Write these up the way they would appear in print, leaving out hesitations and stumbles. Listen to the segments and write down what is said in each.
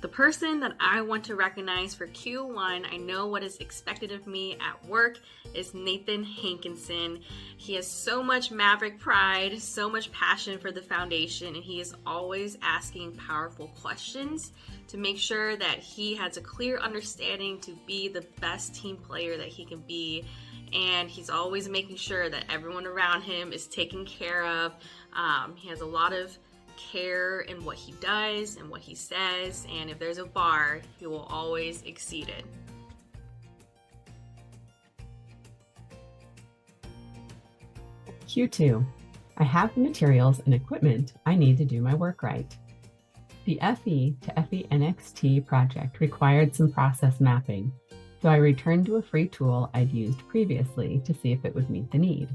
The person that I want to recognize for Q1, I know what is expected of me at work, is Nathan Hankinson. He has so much Maverick pride, so much passion for the foundation, and he is always asking powerful questions to make sure that he has a clear understanding to be the best team player that he can be. And he's always making sure that everyone around him is taken care of. He has a lot of care in what he does and what he says, and if there's a bar, he will always exceed it. Q2. I have the materials and equipment I need to do my work right. The FE to FENXT project required some process mapping, so I returned to a free tool I'd used previously to see if it would meet the need.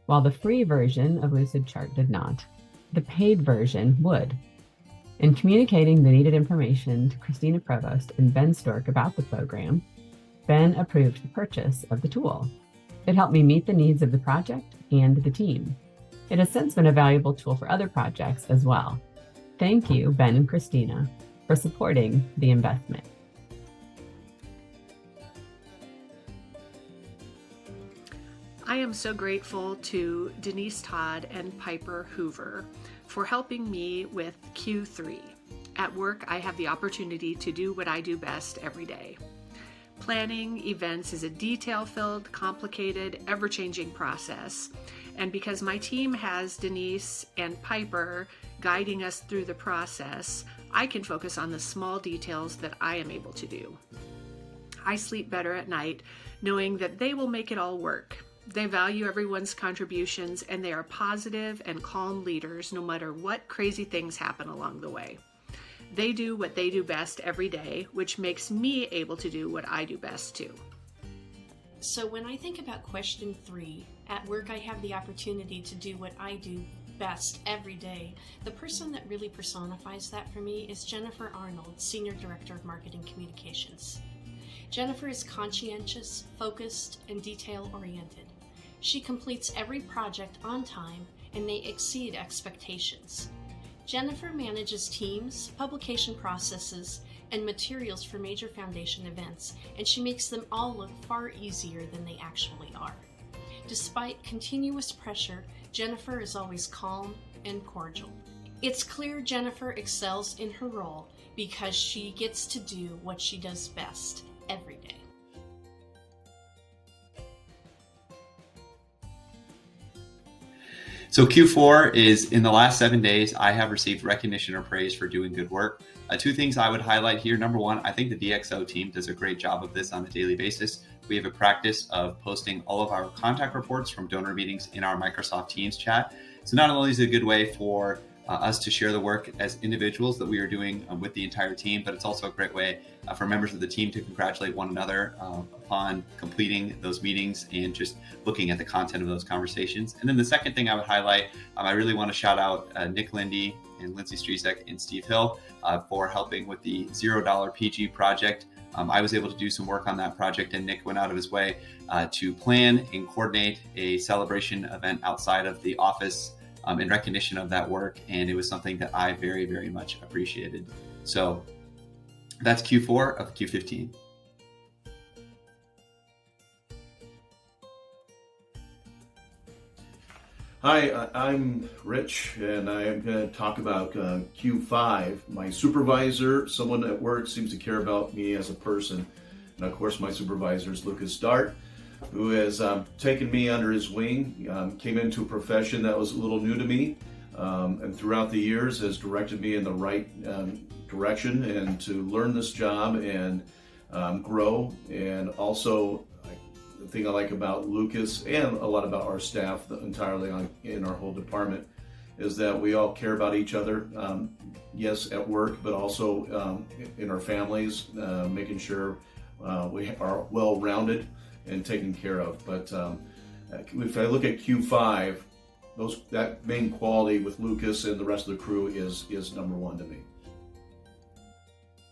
While the free version of Lucidchart did not, the paid version would. In communicating the needed information to Christina Provost and Ben Stork about the program, Ben approved the purchase of the tool. It helped me meet the needs of the project and the team. It has since been a valuable tool for other projects as well. Thank you, Ben and Christina, for supporting the investment. I am so grateful to Denise Todd and Piper Hoover for helping me with Q3. At work, I have the opportunity to do what I do best every day. Planning events is a detail-filled, complicated, ever-changing process. And because my team has Denise and Piper guiding us through the process, I can focus on the small details that I am able to do. I sleep better at night knowing that they will make it all work. They value everyone's contributions, and they are positive and calm leaders no matter what crazy things happen along the way. They do what they do best every day, which makes me able to do what I do best too. So when I think about question 3, at work I have the opportunity to do what I do best every day. The person that really personifies that for me is Jennifer Arnold, Senior Director of Marketing Communications. Jennifer is conscientious, focused, and detail-oriented. She completes every project on time, and they exceed expectations. Jennifer manages teams, publication processes, and materials for major foundation events, and she makes them all look far easier than they actually are. Despite continuous pressure, Jennifer is always calm and cordial. It's clear Jennifer excels in her role because she gets to do what she does best every day. So Q4 is in the last 7 days, I have received recognition or praise for doing good work. 2 things I would highlight here. Number one, I think the DXO team does a great job of this on a daily basis. We have a practice of posting all of our contact reports from donor meetings in our Microsoft Teams chat. So not only is it a good way for us to share the work as individuals that we are doing with the entire team, but it's also a great way for members of the team to congratulate one another upon completing those meetings and just looking at the content of those conversations. And then the second thing I would highlight, I really want to shout out Nick Lindy and Lindsay Strizek and Steve Hill for helping with the $0 PG project. I was able to do some work on that project, and Nick went out of his way to plan and coordinate a celebration event outside of the office in recognition of that work, and it was something that I very, very much appreciated. So that's Q4 of Q15. Hi, I'm Rich, and I am going to talk about Q5. My supervisor, someone at work, seems to care about me as a person. And of course, my supervisor is Lucas Dart, who has taken me under his wing, came into a profession that was a little new to me, and throughout the years has directed me in the right direction and to learn this job and grow. And also, the thing I like about Lucas and a lot about our staff entirely in our whole department is that we all care about each other, yes, at work, but also in our families, making sure we are well-rounded and taken care of. But if I look at Q5, that main quality with Lucas and the rest of the crew is number one to me.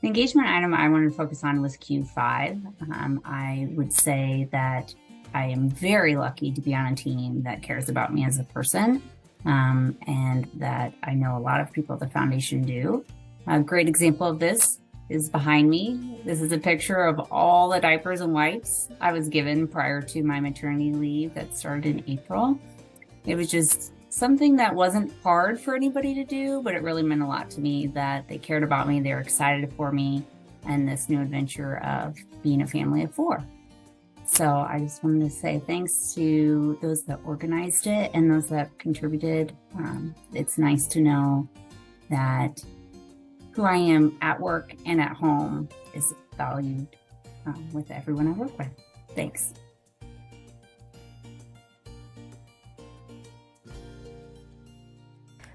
The engagement item I wanted to focus on was Q5. I would say that I am very lucky to be on a team that cares about me as a person, and that I know a lot of people at the foundation do. A great example of this is behind me. This is a picture of all the diapers and wipes I was given prior to my maternity leave that started in April. It was just something that wasn't hard for anybody to do, but it really meant a lot to me that they cared about me, they were excited for me, and this new adventure of being a family of 4. So I just wanted to say thanks to those that organized it and those that contributed. It's nice to know that who I am at work and at home is valued with everyone I work with. Thanks.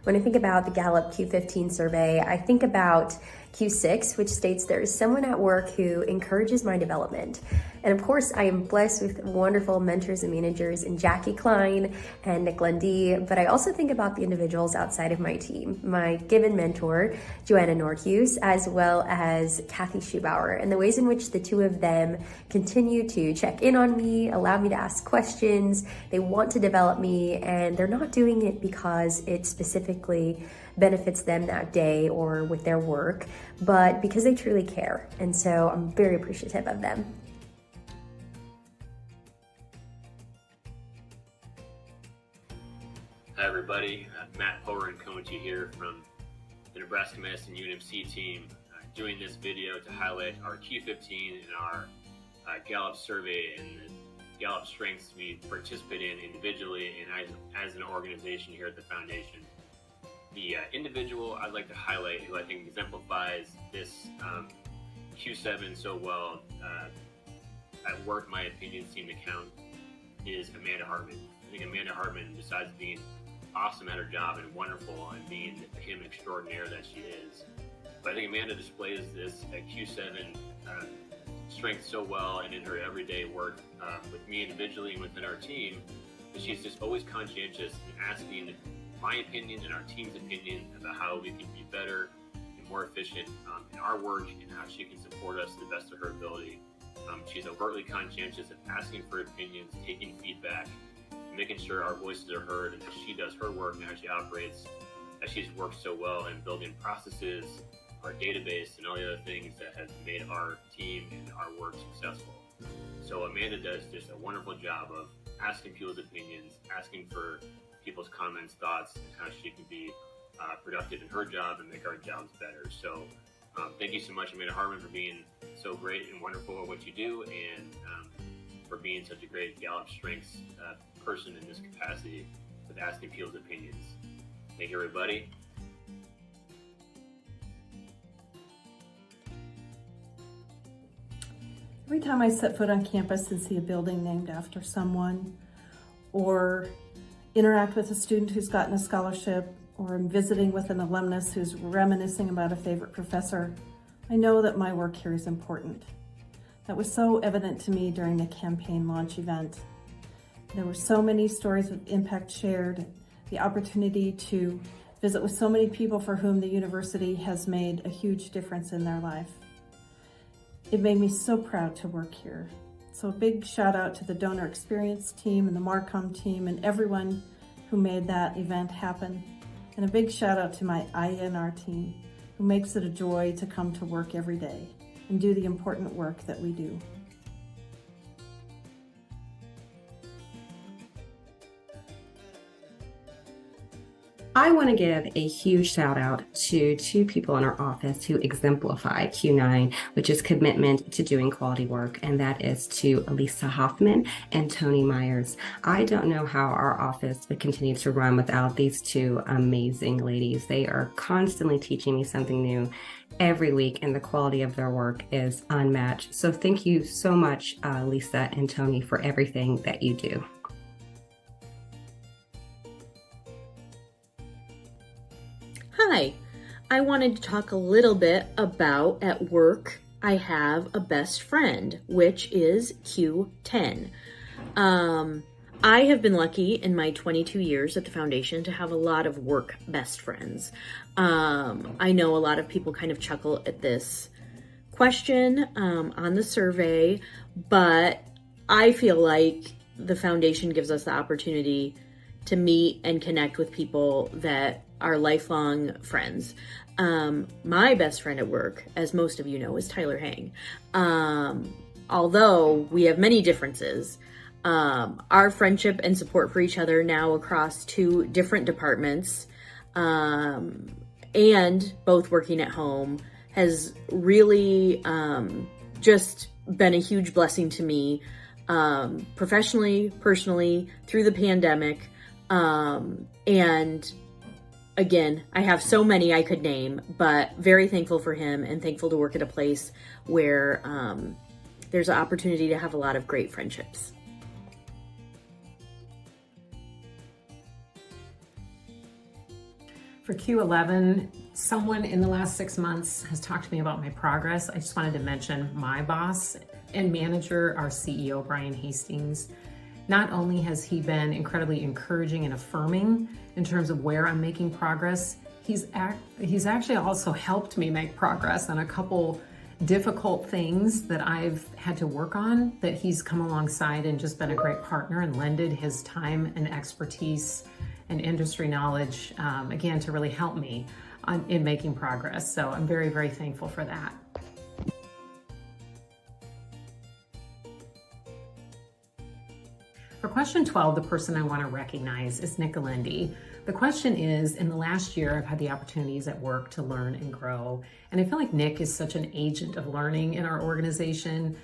When I think about the Gallup Q15 survey, I think about Q6, which states there is someone at work who encourages my development. And of course, I am blessed with wonderful mentors and managers in Jackie Klein and Nick Lundy, but I also think about the individuals outside of my team, my given mentor, Joanna Norcuse, as well as Kathy Schubauer, and the ways in which the two of them continue to check in on me, allow me to ask questions, they want to develop me, and they're not doing it because it specifically benefits them that day or with their work, but because they truly care. And so I'm very appreciative of them. Hi everybody, Matt Power coming to you here from the Nebraska Medicine UNMC team, doing this video to highlight our Q15 and our Gallup survey and the Gallup strengths we participate in individually and as an organization here at the foundation. The individual I'd like to highlight who I think exemplifies this Q7 so well, at work my opinions seem to count, is Amanda Hartman. I think Amanda Hartman, besides being awesome at her job and wonderful and being the him extraordinaire that she is, but I think Amanda displays this Q7 strength so well and in her everyday work with me individually and within our team, that she's just always conscientious and asking my opinion and our team's opinion about how we can be better and more efficient in our work and how she can support us to the best of her ability. She's overtly conscientious of asking for opinions, taking feedback, making sure our voices are heard, and as she does her work and how she operates, as she's worked so well in building processes, our database, and all the other things that have made our team and our work successful. So Amanda does just a wonderful job of asking people's opinions, asking for people's comments, thoughts, and how she can be productive in her job and make our jobs better. So thank you so much, Amanda Hartman, for being so great and wonderful at what you do, and for being such a great Gallup Strengths person in this capacity with asking people's opinions. Thank you, everybody. Every time I set foot on campus and see a building named after someone, or interact with a student who's gotten a scholarship, or I'm visiting with an alumnus who's reminiscing about a favorite professor, I know that my work here is important. That was so evident to me during the campaign launch event. There were so many stories of impact shared, the opportunity to visit with so many people for whom the university has made a huge difference in their life. It made me so proud to work here. So a big shout out to the donor experience team and the Marcom team and everyone who made that event happen. And a big shout out to my INR team, who makes it a joy to come to work every day and do the important work that we do. I want to give a huge shout out to 2 people in our office who exemplify Q9, which is commitment to doing quality work, and that is to Elisa Hoffman and Tony Myers. I don't know how our office would continue to run without these 2 amazing ladies. They are constantly teaching me something new every week, and the quality of their work is unmatched. So thank you so much, Lisa and Tony, for everything that you do. Hi, I wanted to talk a little bit about at work I have a best friend, which is Q10. I have been lucky in my 22 years at the foundation to have a lot of work best friends. I know a lot of people kind of chuckle at this question on the survey, but I feel like the foundation gives us the opportunity to meet and connect with people that are lifelong friends. My best friend at work, as most of you know, is Tyler Hang. Although we have many differences, our friendship and support for each other now across 2 different departments, and both working at home, has really just been a huge blessing to me, professionally, personally, through the pandemic. And again, I have so many I could name, but very thankful for him and thankful to work at a place where there's an opportunity to have a lot of great friendships. For Q11, someone in the last 6 months has talked to me about my progress. I just wanted to mention my boss and manager, our CEO, Brian Hastings. Not only has he been incredibly encouraging and affirming in terms of where I'm making progress, he's actually also helped me make progress on a couple difficult things that I've had to work on, that he's come alongside and just been a great partner and lended his time and expertise and industry knowledge, again, to really help me in making progress. So I'm very, very thankful for that. For question 12, the person I want to recognize is Nick Alendi. The question is, in the last year, I've had the opportunities at work to learn and grow. And I feel like Nick is such an agent of learning in our organization.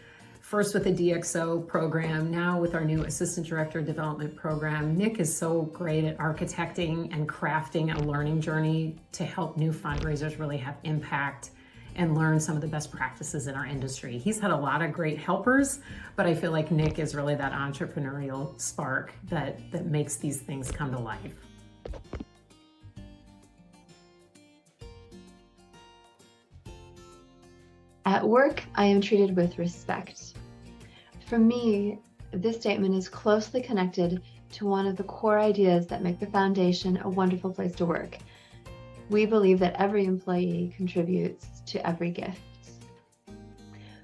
First with the DXO program, now with our new Assistant Director of Development program. Nick is so great at architecting and crafting a learning journey to help new fundraisers really have impact and learn some of the best practices in our industry. He's had a lot of great helpers, but I feel like Nick is really that entrepreneurial spark that makes these things come to life. At work, I am treated with respect. For me, this statement is closely connected to one of the core ideas that make the foundation a wonderful place to work. We believe that every employee contributes to every gift.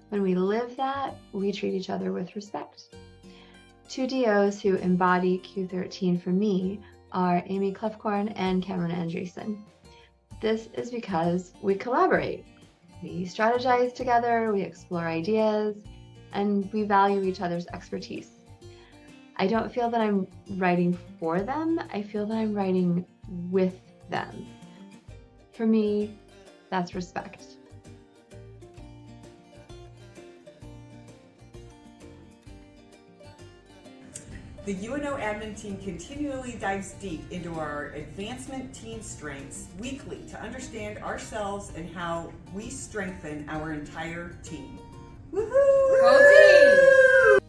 When we live that, we treat each other with respect. 2 DOs who embody Q13 for me are Amy Clefcorn and Cameron Andreessen. This is because we collaborate. We strategize together, we explore ideas, and we value each other's expertise. I don't feel that I'm writing for them, I feel that I'm writing with them. For me, that's respect. The UNO admin team continually dives deep into our advancement team strengths weekly to understand ourselves and how we strengthen our entire team. Woohoo! Go team!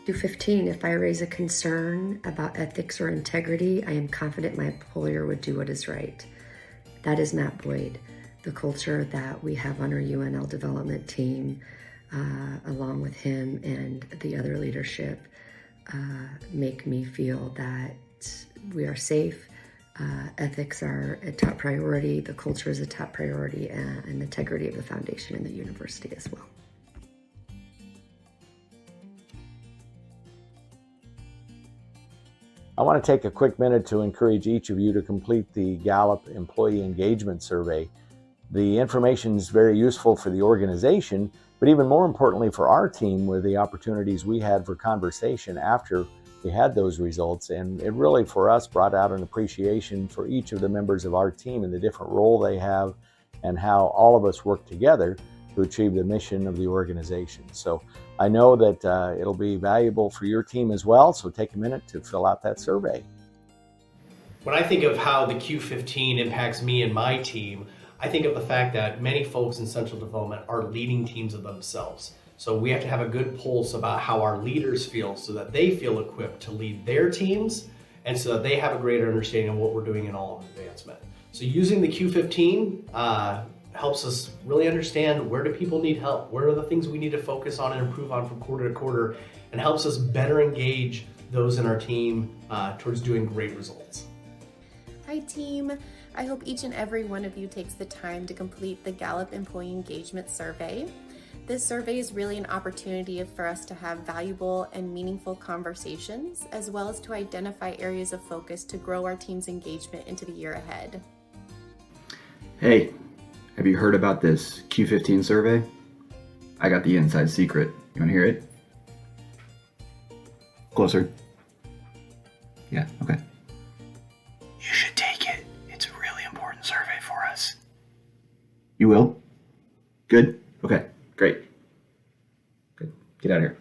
Q15, if I raise a concern about ethics or integrity, I am confident my employer would do what is right. That is Matt Boyd. The culture that we have on our UNL development team, along with him and the other leadership, make me feel that we are safe. Ethics are a top priority, the culture is a top priority, and the integrity of the foundation and the university as well. I want to take a quick minute to encourage each of you to complete the Gallup Employee Engagement Survey. The information is very useful for the organization, but even more importantly for our team, with the opportunities we had for conversation after we had those results. And it really, for us, brought out an appreciation for each of the members of our team and the different role they have and how all of us work together to achieve the mission of the organization. So I know that it'll be valuable for your team as well, so take a minute to fill out that survey. When I think of how the Q15 impacts me and my team, I think of the fact that many folks in central development are leading teams of themselves. So we have to have a good pulse about how our leaders feel so that they feel equipped to lead their teams and so that they have a greater understanding of what we're doing in all of advancement. So using the Q15 helps us really understand where do people need help, where are the things we need to focus on and improve on from quarter to quarter, and helps us better engage those in our team towards doing great results. Hi team, I hope each and every one of you takes the time to complete the Gallup Employee Engagement Survey. This survey is really an opportunity for us to have valuable and meaningful conversations, as well as to identify areas of focus to grow our team's engagement into the year ahead. Hey, have you heard about this Q15 survey? I got the inside secret. You want to hear it? Closer. Yeah, okay. You should take it. It's a really important survey for us. You will? Good? Okay, great. Good. Get out of here.